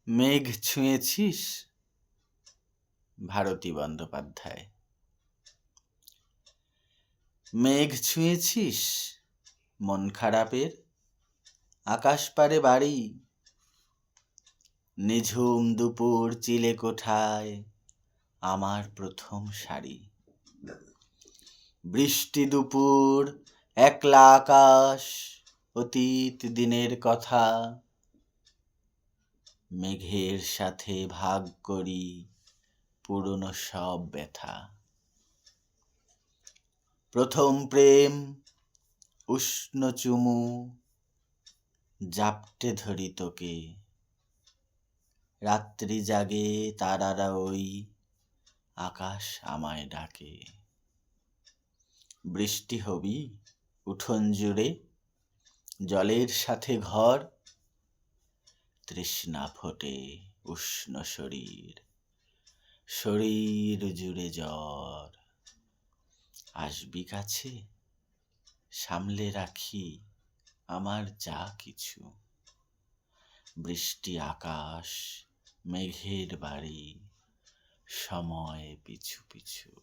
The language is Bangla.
মেঘ ছুঁয়েছিস? ভারতী বন্দ্যোপাধ্যায়। মেঘ ছুঁয়েছিস মন খারাপের? আকাশ পারে বাড়ি, নিঝুম দুপুর চিলে কোঠায় আমার প্রথম শাড়ি। বৃষ্টি দুপুর একলা আকাশ, অতীত দিনের কথা মেঘের সাথে ভাগ করি পুরনো সব ব্যথা। প্রথম প্রেম উষ্ণ চুমু, জাপটে ধরি তোকে, রাত্রি জাগে তারারা ওই আকাশ আমায় ডাকে। বৃষ্টি হবি উঠোন জুড়ে, জলের সাথে ঘর, তৃষ্ণা ফোটে উষ্ণ শরীর, শরীর জুড়ে জ্বর। আসবি কাছে, সামলে রাখি আমার যা কিছু। বৃষ্টি আকাশ, মেঘের বাড়ি, সময় পিছু পিছু।